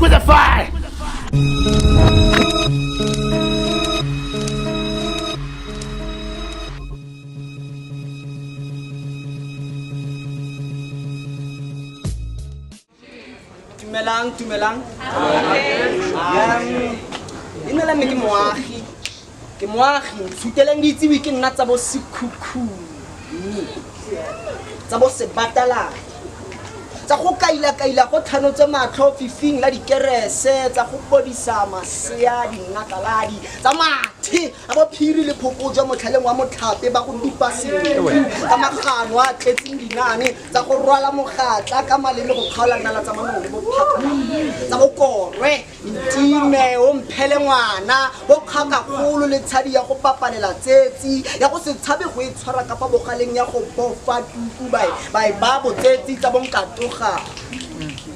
with the fire. Tumelang. Inela me ke moagi tsutelang ditsebi ke nna tsa bo sekhukhuni tsa bo sebatala tsa go kaila go thanotse matlho fifing la dikerese tsa go podisa masea dinakaladi tsa mathe a bo phiri le phokojwa motlhaleng wa motlhape ba go dupa sentle ka magano a tletseng dinane tsa go rwala mogatla ka maleme go kgaola nala tsa manong bo phaka tsa bo korwe ntime o mphele ngwana bo khaka golo le tshadi ya go papalela tsetsi ya go se tshabe go itshwara ka pa bogaleng ya go bofa tuku bai ba botsetsi tsa bonkatoga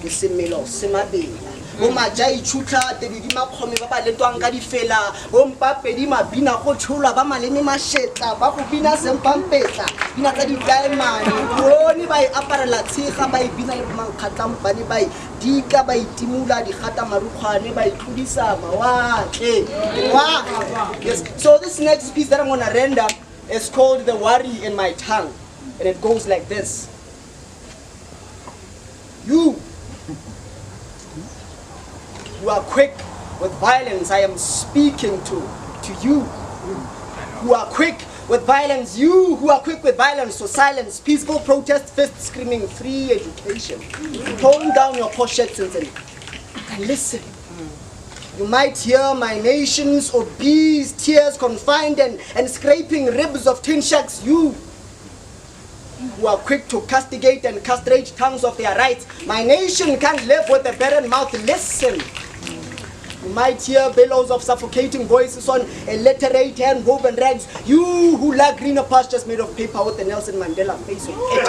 ke semelo se mabela bo majai tshutla tebedi makgome ba ba letwang ka difela bo mpapedi mabina go tshola ba maleme mashetla ba go bina sempampetla bina tsa diamane bone ba aparela tshega ba bina le mankgatlampane ba dika ba itimula di gata marukgwane ba itlodisa mawatle yes. So this next piece that I'm going to render is called The Worry in My Tongue, and it goes like this. You who are quick with violence, I am speaking to you who are quick with violence, you who are quick with violence, so silence, peaceful protest, fist screaming, free education. Tone down your pochets and listen. You might hear my nation's obese tears confined and scraping ribs of tin shacks. You who are quick to castigate and castrate tongues of their rights. My nation can't live with a barren mouth. Listen. You might hear bellows of suffocating voices on illiterate and woven rags. You who lack greener pastures made of paper with the Nelson Mandela face on it.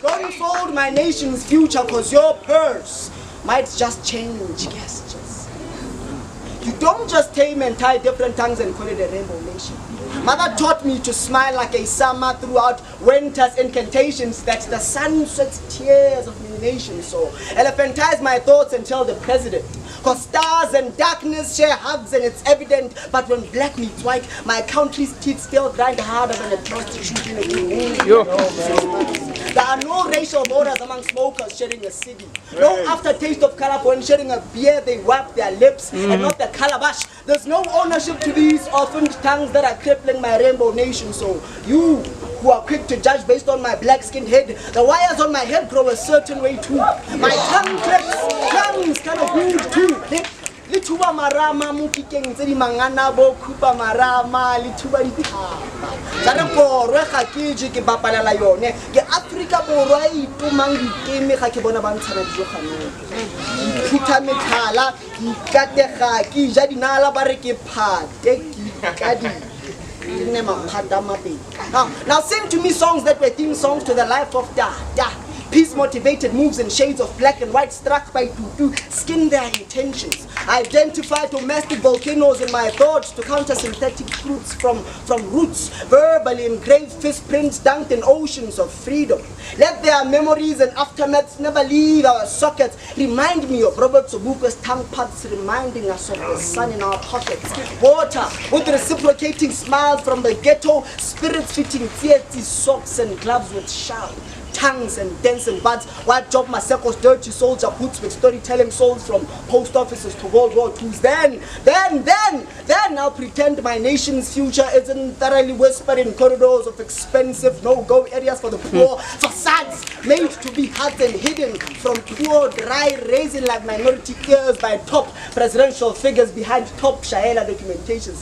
Don't fold my nation's future, cause your purse might just change gestures. You don't just tame and tie different tongues and call it a rainbow nation. Mother taught me to smile like a summer throughout winter's incantations that the sun sweats tears of many nations. So elephantize my thoughts and tell the president. Cause stars and darkness share hugs and it's evident. But when black meets white, my country's teeth still grind harder than a prostitute in a green. There are no racial borders among smokers sharing a city. No aftertaste of color when sharing a beer, they wipe their lips and not the calabash. There's no ownership to these orphaned tongues that are crippling my rainbow nation. So you who are quick to judge based on my black-skinned head, the wires on my head grow a certain way too. My tongue clicks, tongues kind of huge too. Lituba marama mukikeng tse di mangana bo khupa marama lituba ditaba tsana go re ga ke je ke bapalela yone ke Africa borwa itumang diteme ga ke bona ba ntshana dijo ganong khutha methala ke katega ke ja dinala ba re ke phate ke kadi. Now sing to me songs that were theme songs to the life of Da. Peace-motivated moves in shades of black and white struck by tutu skin their intentions. I identify domestic volcanoes in my thoughts to counter synthetic fruits from roots, verbally engraved fist prints dunked in oceans of freedom. Let their memories and aftermaths never leave our sockets. Remind me of Robert Sobuka's tongue pads reminding us of the sun in our pockets. Water with reciprocating smiles from the ghetto, spirits fitting theater socks and gloves with shout. Tongues and dancing buds, white job Maseko's dirty soldier boots with storytelling souls from post offices to World War II's. Then I'll pretend my nation's future isn't thoroughly whispered in corridors of expensive no-go areas for the poor, facades made to be hid and hidden from poor, dry, raising like minority ears by top presidential figures behind top Shaela documentation.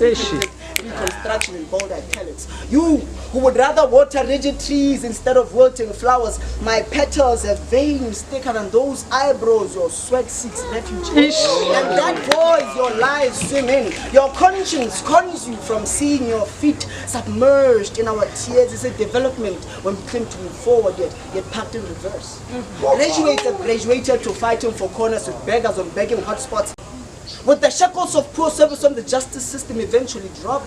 Reconstruction in bold italics. You who would rather water rigid trees instead of wilting flowers, my petals have veins thicker than those eyebrows your sweat seeks refuge in. And that voice your lives swim in. Your conscience cons you from seeing your feet submerged in our tears. Is a development when we claim to move forward yet packed in reverse. Graduated to fighting for corners with beggars on begging hotspots. With the shackles of poor service on the justice system eventually drop,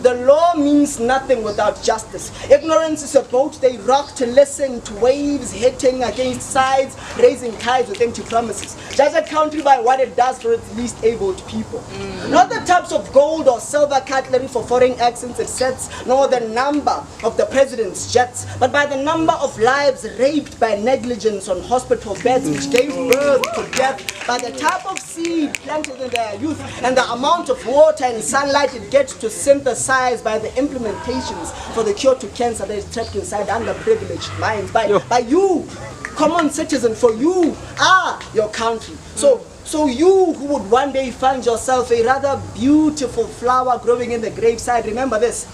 The law means nothing without justice. Ignorance is a boat they rock to listen to waves hitting against sides, raising tides with empty promises. Judge a country by what it does for its least abled people. Not the types of gold or silver cutlery for foreign accents it sets, nor the number of the president's jets, but by the number of lives raped by negligence on hospital beds which gave birth to death, by the type of seed planted in their youth, and the amount of water and sunlight it gets to synthesize, by the implementations for the cure to cancer that is trapped inside underprivileged minds, by you, common citizen, for you are your country. So you who would one day find yourself a rather beautiful flower growing in the graveside, remember this: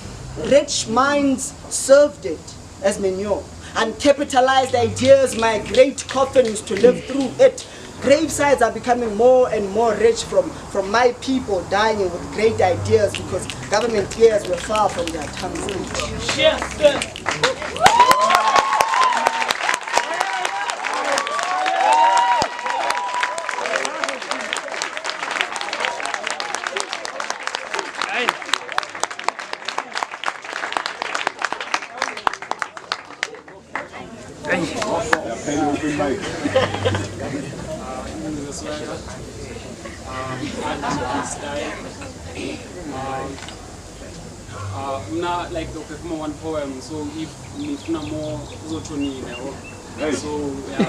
rich minds served it as manure, and capitalized ideas migrate coffins to live through it. Gravesides are becoming more and more rich from my people dying with great ideas because government ears were far from their tongues. Yes, sir. Not like the one poem, so if you need more, so so yeah.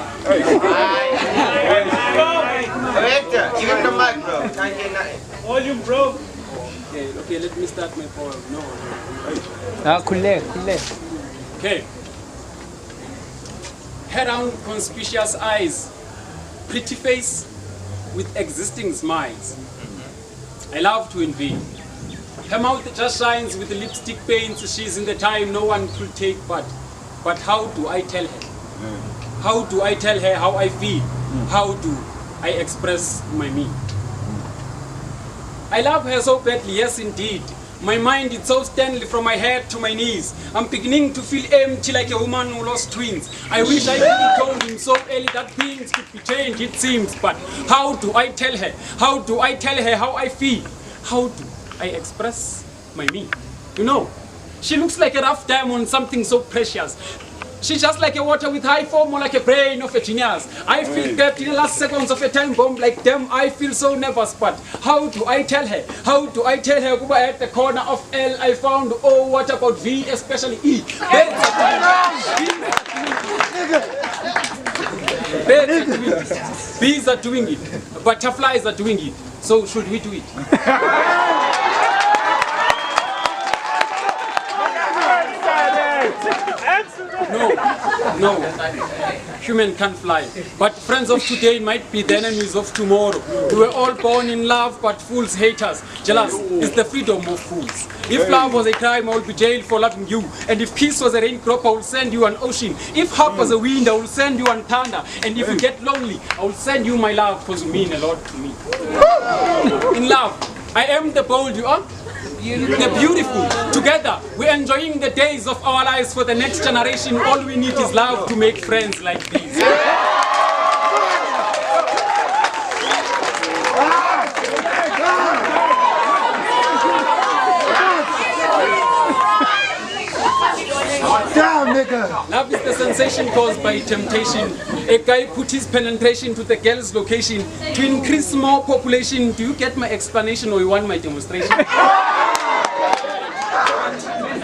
Director, give him the mic, bro. Volume, bro. Okay, let me start my poem. No. Okay. Head on conspicuous eyes, pretty face with existing smiles. I love to invade. Her mouth just shines with the lipstick paints. She's in the time no one could take, but how do I tell her? How do I tell her how I feel? How do I express my me? I love her so badly, yes indeed. My mind is so Stanley from my head to my knees. I'm beginning to feel empty like a woman who lost twins. I wish I could have told him so early that things could be changed, it seems. But how do I tell her? How do I tell her how I feel? How do I express my me? You know, she looks like a rough diamond, something so precious. She's just like a water with high form or like a brain of a genius. I feel trapped in the last seconds of a time bomb like them. I feel so nervous, but how do I tell her? How do I tell her? Kuba at the corner of L I found, oh, what about V, especially E? Bees are doing it. Butterflies are doing it. So should we do it? No, human can't fly. But friends of today might be the enemies of tomorrow. We were all born in love, but fools hate us. Jealous is the freedom of fools. If love was a crime, I would be jailed for loving you. And if peace was a raindrop, I will send you an ocean. If hope was a wind, I will send you an thunder. And if you get lonely, I will send you my love, because you mean a lot to me. In love, I am the bold, you are the beautiful. Together, we're enjoying the days of our lives for the next generation. All we need is love to make friends like these. Love is the sensation caused by temptation. A guy put his penetration to the girl's location to increase more population. Do you get my explanation or you want my demonstration?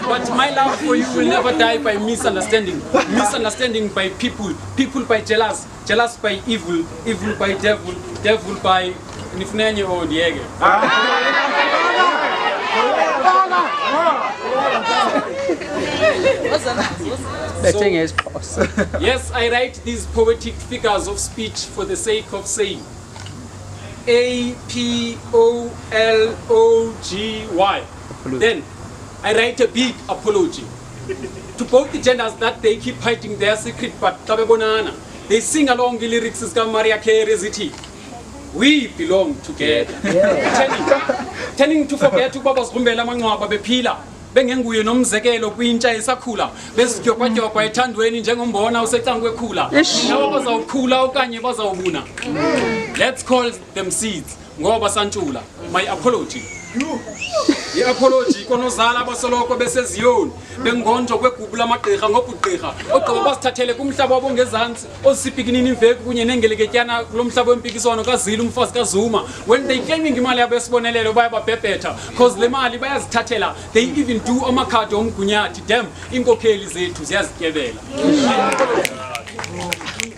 But my love for you will never die by misunderstanding. Misunderstanding by people. People by jealous. Jealous by evil. Evil by devil. Devil by Nifnanye or Diego. Yes, I write these poetic figures of speech for the sake of saying A-P-O-L-O-G-Y. Then I write a big apology to both the genders that they keep hiding their secret, but they sing along the lyrics as Maria Carey. We belong together. Tending to forget to Baba's Rumbela Mangaba Bepila. Benguye nomzekelo kwintsha esakhula besijobhajobha ethandweni njengombona usetangwe khula nabo bazawukhula okanye bazawubuna. Let's call them seeds ngoba santshula. My apology. I-apology konozala abasoloko beseziyoni bengonjwa kwegubu lamagqirha ngobugqirha ogqiba basithathele kumhlaba wabongezantsi ozisipikinini imveku kunye nengeleketyana kulo mhlaba wempikiswano kazile umfazi kazuma when they claiming imali yabo esibonelelo bayababhebhetha cause le mali bayazithathela they even do amakhadi omgunyathi damn iinkokheli zethu ziyazityebela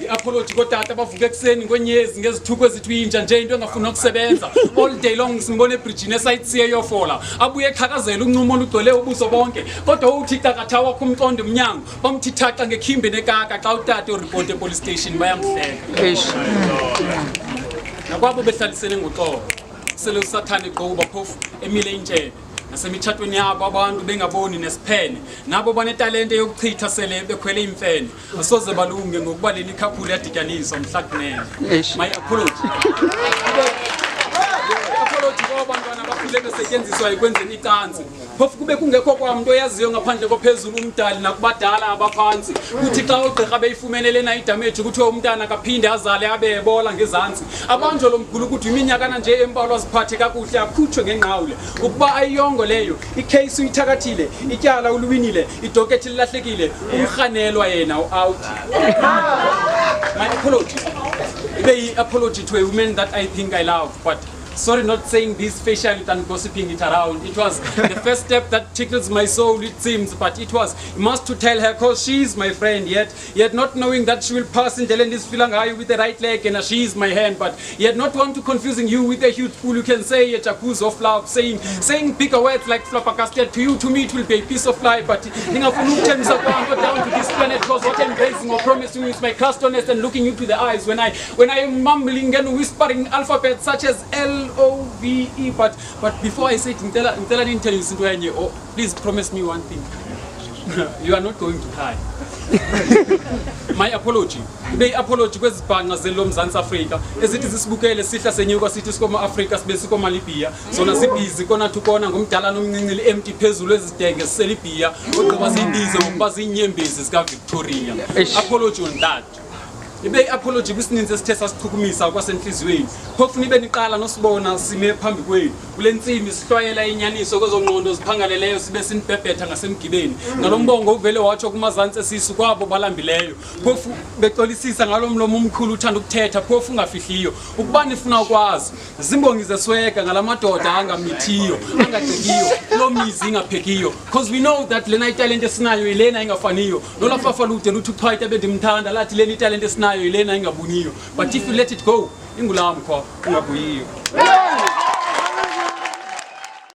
i-apology kotata bavuka ekuseni ngonyezi ngezithuko ezithu intsha nje into engafuna ukusebenza all day long simbona ebridgini esayithiye yofola abuye eqhakazela uncumo olugcwele ubuso bonke kodwa uthi takatha wakho umqondo emnyango bamthi thaqa ngekhimbe nekaka xa utata uriport epolice station bayamhleka nakwabo behlalisene ngoxolo sele usathane gquba phofu emile intshebe nasemitshatweni yabo abantu bengaboni nesiphene nabo banetalente yokuchitha sele bekhwele imfene asoze balunge ngokuba leli couple yadityaniswa mhlakunene my apology abantwana baphile besetyenziswa ekwenzeni icansi phofu kube kungekho kwamntu oyaziyo ngaphandle kophezulu umdali nakubadala abaphantsi kuthi xa ugqirha beyifumenele na idamage kuthiwe umntana kaphinde azale abe ebola ngezantsi abanjwe lo mgulu ukuthi iminyakana nje embalwa ziphathe kakuhle akhutshwe ngenqawule ukuba ayiyongo leyo icase uyithakathile ityala uluwinile idokethi lilahlekile umrhanelwa yena u-out my apology ibe yi-apology to a woman that I think I love but sorry not saying this facially and gossiping it around. It was the first step that tickles my soul, it seems, but it was must to tell her cause she is my friend, yet not knowing that she will pass in Delendi's Filangai with the right leg and she is my hand, but yet not want to confusing you with a huge fool you can say a jacuzzi of love, saying bigger words like flabbergasted to me it will be a piece of life, but down to this planet cause what I'm embracing or promising you is my crust honest and looking you to the eyes when I am mumbling and whispering alphabets such as L-O-V-E, but before I say it, please promise me one thing. You are not going to cry. My apology. They apology kwezibhanqa zelo Mzantsi Afrika ezithi sisibukele sihla senyuka sithi sikoma Africa sibe sikoma Libya zona sibhizi kona thukona ngomdala nomncinci empty phezulu ezidenge siselibia ogqiba siyibize ngokuba zinyembezi zika Victoria. Apology on that. Ibe apology kwisininzi esithe sasichukumisa kwasenhlizweni phofu nibe niqala nosibona sime phambi kwenu kule ntsimi sihlwayela inyaniso kwezongqondo ziphangaleleyo sibe sinibhebhetha ngasemgibeni ngalombongo uvele watsho kumazantsi esisu kwabo balambileyo phofu bexolisisa ngalomlomo omkhulu uthanda ukuthetha phofu ungafihliyo ukuba nifuna ukwazi ImbongiZeSwagger ngalamadoda angamithiyo angagqikiyo lo mizi ingaphekiyo because we know that lena italent esinayo ilena ingafaniyo nolafafa lude luthi uchwayita ebendimthanda lathi lena italent esinayo ilena ingabuniyo but if you let it go ingulami kho ungabuyiyo